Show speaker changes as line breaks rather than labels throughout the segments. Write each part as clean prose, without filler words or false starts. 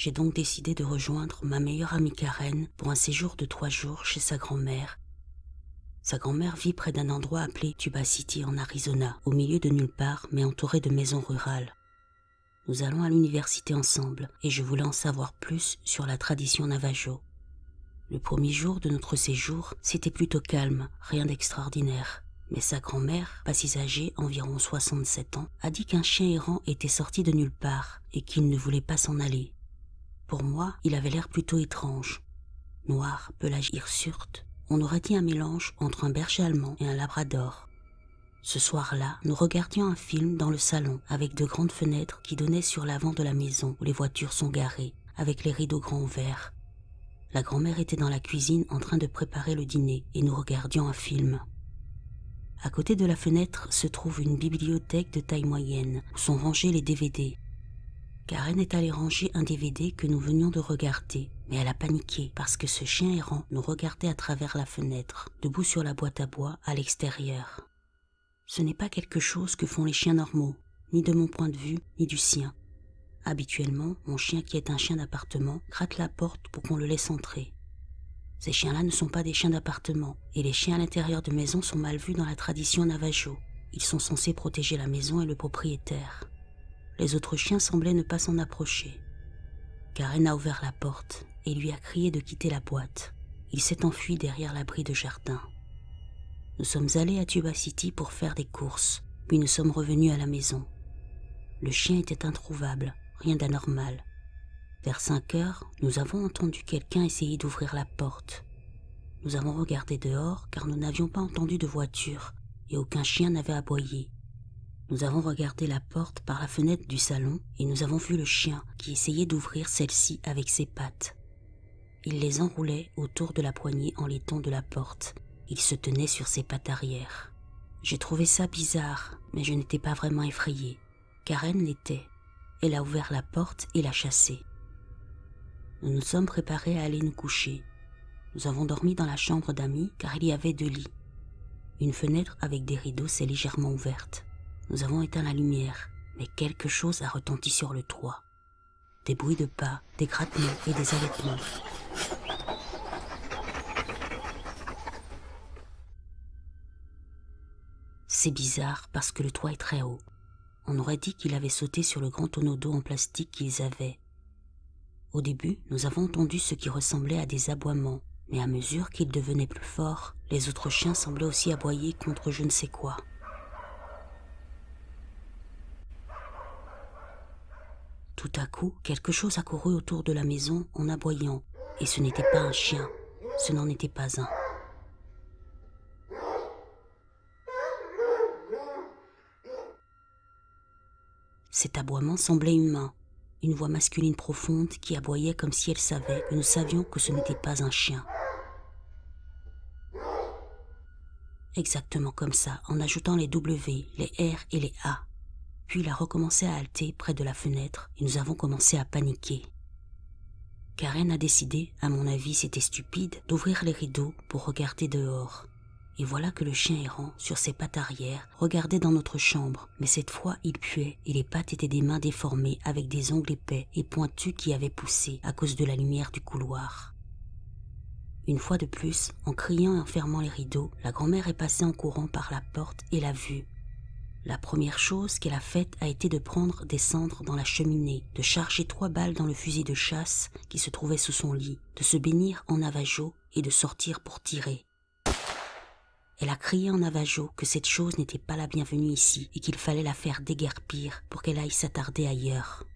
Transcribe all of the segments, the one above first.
J'ai donc décidé de rejoindre ma meilleure amie Karen pour un séjour de 3 jours chez sa grand-mère. Sa grand-mère vit près d'un endroit appelé Tuba City en Arizona, au milieu de nulle part mais entouré de maisons rurales. Nous allons à l'université ensemble et je voulais en savoir plus sur la tradition navajo. Le premier jour de notre séjour, c'était plutôt calme, rien d'extraordinaire. Mais sa grand-mère, pas si âgée, environ 67 ans, a dit qu'un chien errant était sorti de nulle part et qu'il ne voulait pas s'en aller. Pour moi, il avait l'air plutôt étrange. Noir, pelage hirsute, on aurait dit un mélange entre un berger allemand et un labrador. Ce soir-là, nous regardions un film dans le salon avec de grandes fenêtres qui donnaient sur l'avant de la maison où les voitures sont garées, avec les rideaux grands ouverts. La grand-mère était dans la cuisine en train de préparer le dîner et nous regardions un film. À côté de la fenêtre se trouve une bibliothèque de taille moyenne où sont rangés les DVD. Karen est allée ranger un DVD que nous venions de regarder, mais elle a paniqué parce que ce chien errant nous regardait à travers la fenêtre, debout sur la boîte à bois à l'extérieur. Ce n'est pas quelque chose que font les chiens normaux, ni de mon point de vue, ni du sien. Habituellement, mon chien qui est un chien d'appartement gratte la porte pour qu'on le laisse entrer. Ces chiens-là ne sont pas des chiens d'appartement, et les chiens à l'intérieur de maison sont mal vus dans la tradition navajo. Ils sont censés protéger la maison et le propriétaire. Les autres chiens semblaient ne pas s'en approcher. Karen a ouvert la porte et lui a crié de quitter la boîte. Il s'est enfui derrière l'abri de jardin. Nous sommes allés à Tuba City pour faire des courses, puis nous sommes revenus à la maison. Le chien était introuvable, rien d'anormal. Vers 5 heures, nous avons entendu quelqu'un essayer d'ouvrir la porte. Nous avons regardé dehors car nous n'avions pas entendu de voiture et aucun chien n'avait aboyé. Nous avons regardé la porte par la fenêtre du salon et nous avons vu le chien qui essayait d'ouvrir celle-ci avec ses pattes. Il les enroulait autour de la poignée en laiton de la porte. Il se tenait sur ses pattes arrière. J'ai trouvé ça bizarre, mais je n'étais pas vraiment effrayée. Karen l'était. Elle a ouvert la porte et l'a chassé. Nous nous sommes préparés à aller nous coucher. Nous avons dormi dans la chambre d'amis car il y avait 2 lits. Une fenêtre avec des rideaux s'est légèrement ouverte. Nous avons éteint la lumière, mais quelque chose a retenti sur le toit. Des bruits de pas, des grattements et des halètements. C'est bizarre parce que le toit est très haut. On aurait dit qu'il avait sauté sur le grand tonneau d'eau en plastique qu'ils avaient. Au début, nous avons entendu ce qui ressemblait à des aboiements, mais à mesure qu'ils devenaient plus forts, les autres chiens semblaient aussi aboyer contre je ne sais quoi. Tout à coup, quelque chose a couru autour de la maison en aboyant, et ce n'était pas un chien, ce n'en était pas un. Cet aboiement semblait humain, une voix masculine profonde qui aboyait comme si elle savait que nous savions que ce n'était pas un chien. Exactement comme ça, en ajoutant les W, les R et les A. Puis il a recommencé à halter près de la fenêtre et nous avons commencé à paniquer. Karen a décidé, à mon avis c'était stupide, d'ouvrir les rideaux pour regarder dehors. Et voilà que le chien errant, sur ses pattes arrière, regardait dans notre chambre, mais cette fois il puait et les pattes étaient des mains déformées avec des ongles épais et pointus qui avaient poussé à cause de la lumière du couloir. Une fois de plus, en criant et en fermant les rideaux, la grand-mère est passée en courant par la porte et l'a vue. La première chose qu'elle a faite a été de prendre des cendres dans la cheminée, de charger 3 balles dans le fusil de chasse qui se trouvait sous son lit, de se bénir en navajo et de sortir pour tirer. Elle a crié en navajo que cette chose n'était pas la bienvenue ici et qu'il fallait la faire déguerpir pour qu'elle aille s'attarder ailleurs.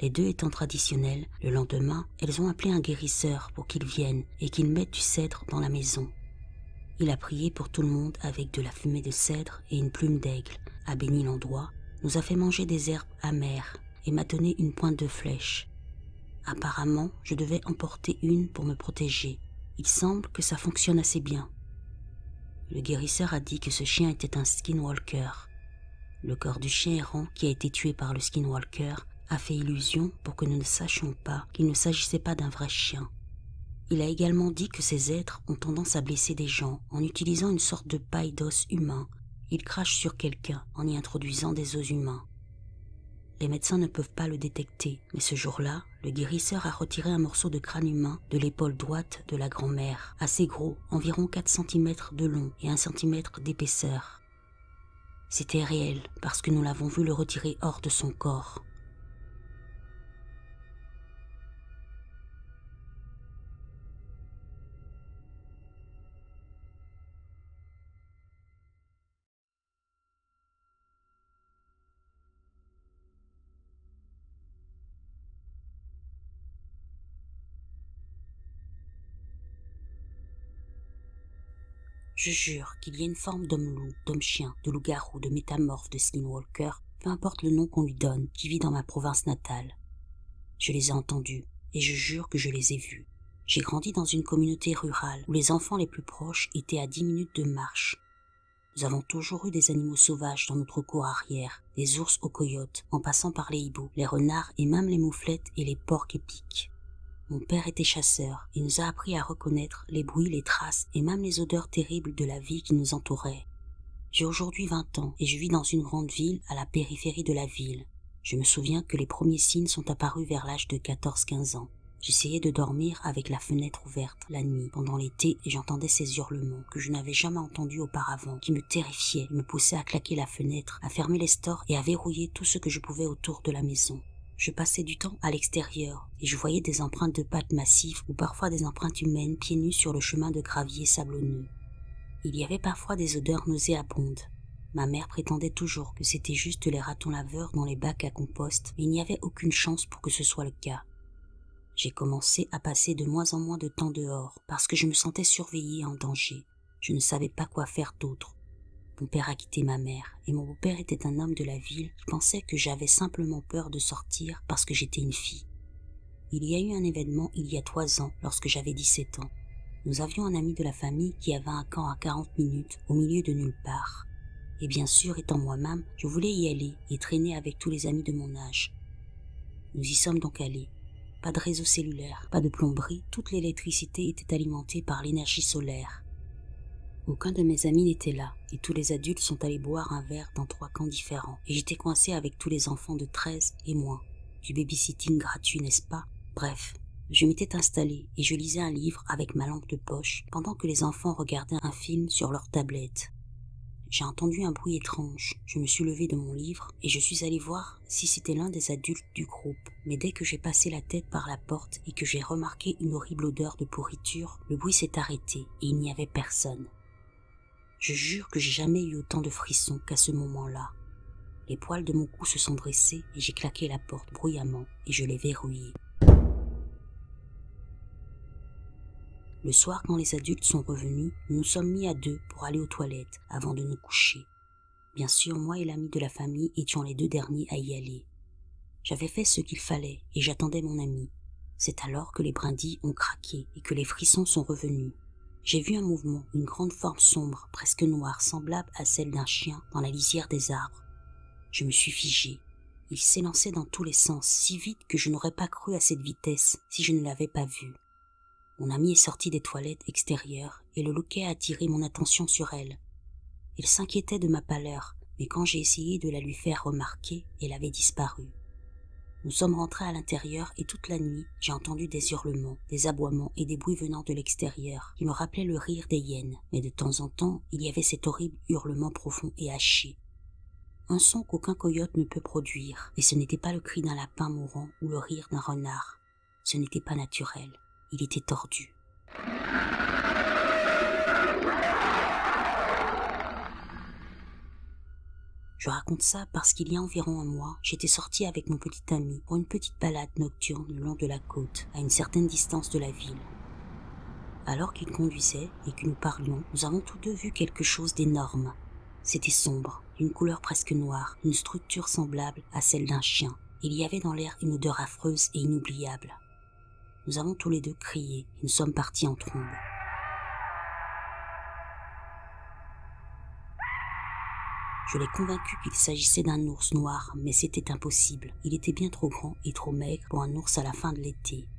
Les 2 étant traditionnels, le lendemain, elles ont appelé un guérisseur pour qu'il vienne et qu'il mette du cèdre dans la maison. Il a prié pour tout le monde avec de la fumée de cèdre et une plume d'aigle, a béni l'endroit, nous a fait manger des herbes amères et m'a donné une pointe de flèche. Apparemment, je devais en porter une pour me protéger. Il semble que ça fonctionne assez bien. Le guérisseur a dit que ce chien était un skinwalker. Le corps du chien errant qui a été tué par le skinwalker a fait illusion pour que nous ne sachions pas qu'il ne s'agissait pas d'un vrai chien. Il a également dit que ces êtres ont tendance à blesser des gens en utilisant une sorte de paille d'os humain. Ils crachent sur quelqu'un en y introduisant des os humains. Les médecins ne peuvent pas le détecter, mais ce jour-là, le guérisseur a retiré un morceau de crâne humain de l'épaule droite de la grand-mère, assez gros, environ 4 cm de long et 1 cm d'épaisseur. C'était réel, parce que nous l'avons vu le retirer hors de son corps. Je jure qu'il y a une forme d'homme-loup, d'homme-chien, de loup-garou, de métamorphe, de skinwalker, peu importe le nom qu'on lui donne, qui vit dans ma province natale. Je les ai entendus, et je jure que je les ai vus. J'ai grandi dans une communauté rurale où les enfants les plus proches étaient à 10 minutes de marche. Nous avons toujours eu des animaux sauvages dans notre cour arrière, des ours aux coyotes, en passant par les hiboux, les renards et même les mouflettes et les porcs épics. Mon père était chasseur et nous a appris à reconnaître les bruits, les traces et même les odeurs terribles de la vie qui nous entourait. J'ai aujourd'hui 20 ans et je vis dans une grande ville à la périphérie de la ville. Je me souviens que les premiers signes sont apparus vers l'âge de 14-15 ans. J'essayais de dormir avec la fenêtre ouverte la nuit pendant l'été et j'entendais ces hurlements que je n'avais jamais entendus auparavant, qui me terrifiaient et me poussaient à claquer la fenêtre, à fermer les stores et à verrouiller tout ce que je pouvais autour de la maison. Je passais du temps à l'extérieur et je voyais des empreintes de pattes massives ou parfois des empreintes humaines pieds nus sur le chemin de gravier sablonneux. Il y avait parfois des odeurs nauséabondes. Ma mère prétendait toujours que c'était juste les ratons laveurs dans les bacs à compost, mais il n'y avait aucune chance pour que ce soit le cas. J'ai commencé à passer de moins en moins de temps dehors parce que je me sentais surveillée et en danger. Je ne savais pas quoi faire d'autre. Mon père a quitté ma mère et mon beau-père était un homme de la ville qui pensait que j'avais simplement peur de sortir parce que j'étais une fille. Il y a eu un événement il y a 3 ans lorsque j'avais 17 ans. Nous avions un ami de la famille qui avait un camp à 40 minutes au milieu de nulle part. Et bien sûr, étant moi-même, je voulais y aller et traîner avec tous les amis de mon âge. Nous y sommes donc allés. Pas de réseau cellulaire, pas de plomberie, toute l'électricité était alimentée par l'énergie solaire. Aucun de mes amis n'était là, et tous les adultes sont allés boire un verre dans 3 camps différents, et j'étais coincée avec tous les enfants de 13 et moins. Du babysitting gratuit, n'est-ce pas? Bref, je m'étais installée et je lisais un livre avec ma lampe de poche, pendant que les enfants regardaient un film sur leur tablette. J'ai entendu un bruit étrange, je me suis levée de mon livre, et je suis allée voir si c'était l'un des adultes du groupe. Mais dès que j'ai passé la tête par la porte et que j'ai remarqué une horrible odeur de pourriture, le bruit s'est arrêté et il n'y avait personne. Je jure que j'ai jamais eu autant de frissons qu'à ce moment-là. Les poils de mon cou se sont dressés et j'ai claqué la porte bruyamment et je l'ai verrouillée. Le soir, quand les adultes sont revenus, nous nous sommes mis à 2 pour aller aux toilettes avant de nous coucher. Bien sûr, moi et l'ami de la famille étions les 2 derniers à y aller. J'avais fait ce qu'il fallait et j'attendais mon ami. C'est alors que les brindilles ont craqué et que les frissons sont revenus. J'ai vu un mouvement, une grande forme sombre, presque noire, semblable à celle d'un chien dans la lisière des arbres. Je me suis figée. Il s'élançait dans tous les sens, si vite que je n'aurais pas cru à cette vitesse si je ne l'avais pas vu. Mon ami est sorti des toilettes extérieures et le loquet a attiré mon attention sur elle. Elle s'inquiétait de ma pâleur, mais quand j'ai essayé de la lui faire remarquer, elle avait disparu. Nous sommes rentrés à l'intérieur et toute la nuit, j'ai entendu des hurlements, des aboiements et des bruits venant de l'extérieur qui me rappelaient le rire des hyènes. Mais de temps en temps, il y avait cet horrible hurlement profond et haché. Un son qu'aucun coyote ne peut produire, et ce n'était pas le cri d'un lapin mourant ou le rire d'un renard. Ce n'était pas naturel, il était tordu. Je raconte ça parce qu'il y a environ un mois, j'étais sortie avec mon petit ami pour une petite balade nocturne le long de la côte, à une certaine distance de la ville. Alors qu'il conduisait et que nous parlions, nous avons tous deux vu quelque chose d'énorme. C'était sombre, d'une couleur presque noire, une structure semblable à celle d'un chien. Il y avait dans l'air une odeur affreuse et inoubliable. Nous avons tous les deux crié et nous sommes partis en trombe. Je l'ai convaincu qu'il s'agissait d'un ours noir, mais c'était impossible. Il était bien trop grand et trop maigre pour un ours à la fin de l'été.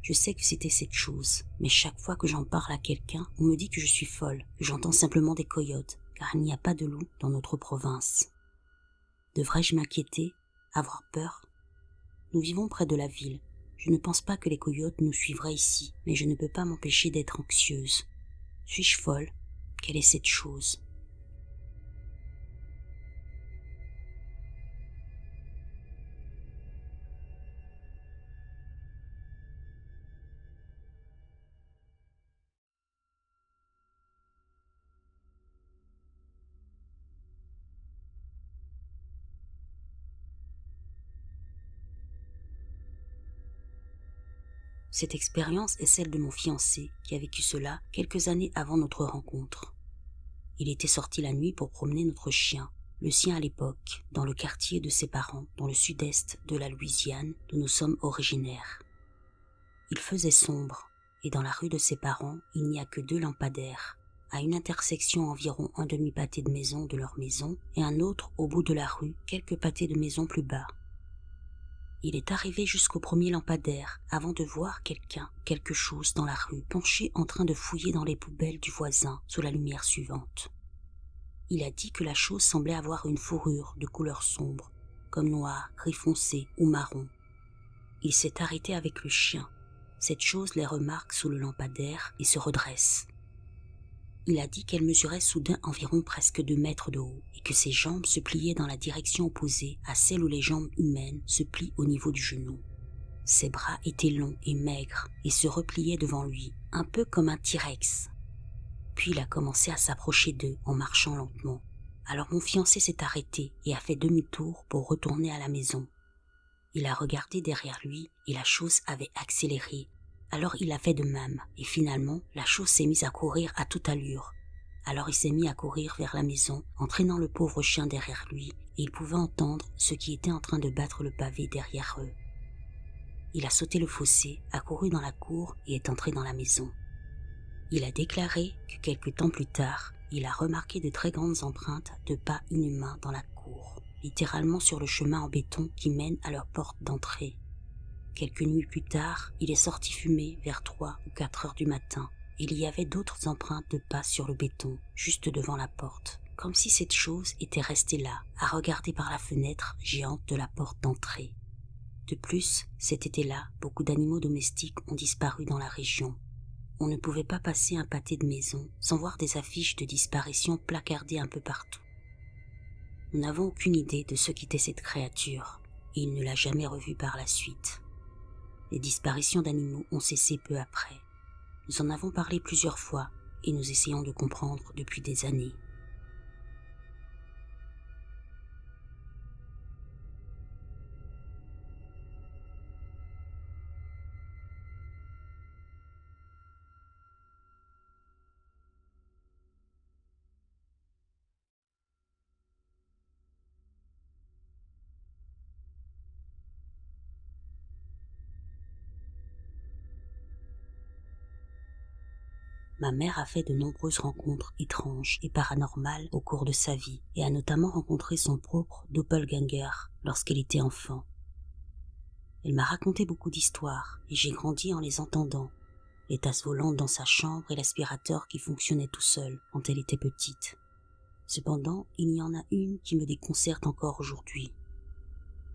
Je sais que c'était cette chose, mais chaque fois que j'en parle à quelqu'un, on me dit que je suis folle, que j'entends simplement des coyotes, car il n'y a pas de loup dans notre province. Devrais-je m'inquiéter? Avoir peur? Nous vivons près de la ville. Je ne pense pas que les coyotes nous suivraient ici, mais je ne peux pas m'empêcher d'être anxieuse. Suis-je folle? Quelle est cette chose? Cette expérience est celle de mon fiancé qui a vécu cela quelques années avant notre rencontre. Il était sorti la nuit pour promener notre chien, le sien à l'époque, dans le quartier de ses parents, dans le sud-est de la Louisiane, d'où nous sommes originaires. Il faisait sombre, et dans la rue de ses parents, il n'y a que 2 lampadaires, à une intersection environ un demi-pâté de maison de leur maison, et un autre au bout de la rue, quelques pâtés de maisons plus bas. Il est arrivé jusqu'au premier lampadaire avant de voir quelque chose dans la rue, penché en train de fouiller dans les poubelles du voisin sous la lumière suivante. Il a dit que la chose semblait avoir une fourrure de couleur sombre, comme noir, gris foncé ou marron. Il s'est arrêté avec le chien. Cette chose les remarque sous le lampadaire et se redresse. Il a dit qu'elle mesurait soudain environ presque 2 mètres de haut et que ses jambes se pliaient dans la direction opposée à celle où les jambes humaines se plient au niveau du genou. Ses bras étaient longs et maigres et se repliaient devant lui, un peu comme un T-Rex. Puis il a commencé à s'approcher d'eux en marchant lentement. Alors mon fiancé s'est arrêté et a fait demi-tour pour retourner à la maison. Il a regardé derrière lui et la chose avait accéléré. Alors il a fait de même, et finalement, la chose s'est mise à courir à toute allure. Alors il s'est mis à courir vers la maison, entraînant le pauvre chien derrière lui, et il pouvait entendre ceux qui étaient en train de battre le pavé derrière eux. Il a sauté le fossé, a couru dans la cour et est entré dans la maison. Il a déclaré que quelque temps plus tard, il a remarqué de très grandes empreintes de pas inhumains dans la cour, littéralement sur le chemin en béton qui mène à leur porte d'entrée. Quelques nuits plus tard, il est sorti fumer vers 3 ou 4 heures du matin. Il y avait d'autres empreintes de pas sur le béton, juste devant la porte, comme si cette chose était restée là, à regarder par la fenêtre géante de la porte d'entrée. De plus, cet été-là, beaucoup d'animaux domestiques ont disparu dans la région. On ne pouvait pas passer un pâté de maison sans voir des affiches de disparition placardées un peu partout. Nous n'avons aucune idée de ce qu'était cette créature, et il ne l'a jamais revue par la suite. Les disparitions d'animaux ont cessé peu après. Nous en avons parlé plusieurs fois et nous essayons de comprendre depuis des années. Ma mère a fait de nombreuses rencontres étranges et paranormales au cours de sa vie et a notamment rencontré son propre doppelganger lorsqu'elle était enfant. Elle m'a raconté beaucoup d'histoires et j'ai grandi en les entendant, les tasses volantes dans sa chambre et l'aspirateur qui fonctionnait tout seul quand elle était petite. Cependant, il y en a une qui me déconcerte encore aujourd'hui.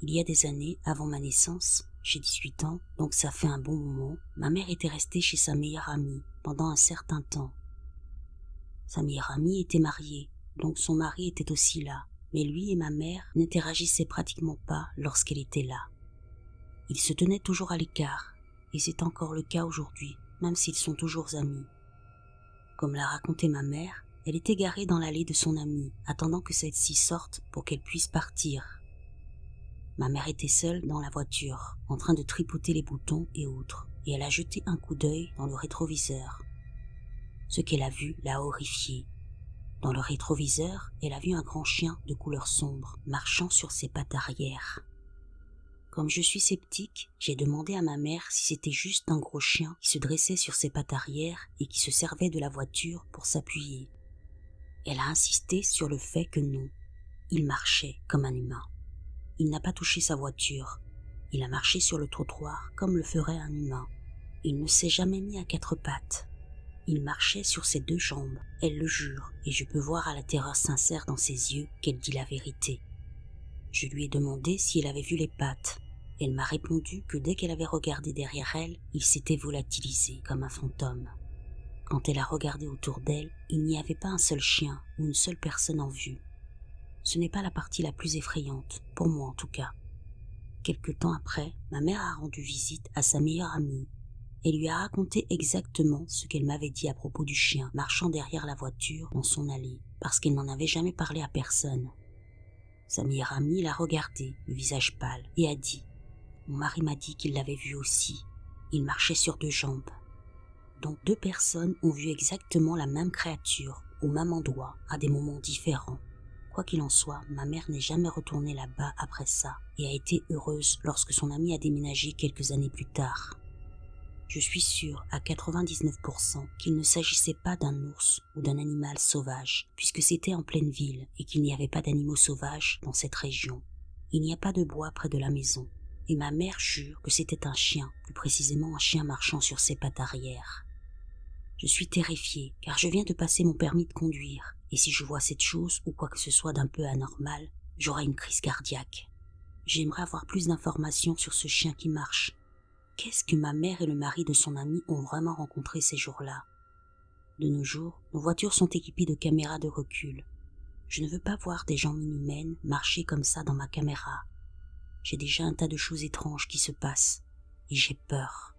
Il y a des années, avant ma naissance, j'ai 18 ans, donc ça fait un bon moment, ma mère était restée chez sa meilleure amie pendant un certain temps. Sa meilleure amie était mariée, donc son mari était aussi là, mais lui et ma mère n'interagissaient pratiquement pas lorsqu'elle était là. Ils se tenaient toujours à l'écart, et c'est encore le cas aujourd'hui, même s'ils sont toujours amis. Comme l'a raconté ma mère, elle était garée dans l'allée de son amie, attendant que celle-ci sorte pour qu'elle puisse partir. Ma mère était seule dans la voiture, en train de tripoter les boutons et autres, et elle a jeté un coup d'œil dans le rétroviseur. Ce qu'elle a vu l'a horrifiée. Dans le rétroviseur, elle a vu un grand chien de couleur sombre, marchant sur ses pattes arrière. Comme je suis sceptique, j'ai demandé à ma mère si c'était juste un gros chien qui se dressait sur ses pattes arrière et qui se servait de la voiture pour s'appuyer. Elle a insisté sur le fait que non, il marchait comme un humain. Il n'a pas touché sa voiture. Il a marché sur le trottoir comme le ferait un humain. Il ne s'est jamais mis à 4 pattes. Il marchait sur ses 2 jambes, elle le jure, et je peux voir à la terreur sincère dans ses yeux qu'elle dit la vérité. Je lui ai demandé si elle avait vu les pattes. Elle m'a répondu que dès qu'elle avait regardé derrière elle, il s'était volatilisé comme un fantôme. Quand elle a regardé autour d'elle, il n'y avait pas un seul chien ou une seule personne en vue. Ce n'est pas la partie la plus effrayante, pour moi en tout cas. Quelque temps après, ma mère a rendu visite à sa meilleure amie et lui a raconté exactement ce qu'elle m'avait dit à propos du chien marchant derrière la voiture dans son allée, parce qu'elle n'en avait jamais parlé à personne. Sa meilleure amie l'a regardé, le visage pâle, et a dit « Mon mari m'a dit qu'il l'avait vu aussi. Il marchait sur 2 jambes. » Donc 2 personnes ont vu exactement la même créature, au même endroit, à des moments différents. Quoi qu'il en soit, ma mère n'est jamais retournée là-bas après ça et a été heureuse lorsque son amie a déménagé quelques années plus tard. Je suis sûre à 99% qu'il ne s'agissait pas d'un ours ou d'un animal sauvage, puisque c'était en pleine ville et qu'il n'y avait pas d'animaux sauvages dans cette région. Il n'y a pas de bois près de la maison, et ma mère jure que c'était un chien, plus précisément un chien marchant sur ses pattes arrière. Je suis terrifiée, car je viens de passer mon permis de conduire, et si je vois cette chose ou quoi que ce soit d'un peu anormal, j'aurai une crise cardiaque. J'aimerais avoir plus d'informations sur ce chien qui marche. Qu'est-ce que ma mère et le mari de son ami ont vraiment rencontré ces jours-là? De nos jours, nos voitures sont équipées de caméras de recul. Je ne veux pas voir des gens inhumaines marcher comme ça dans ma caméra. J'ai déjà un tas de choses étranges qui se passent, et j'ai peur.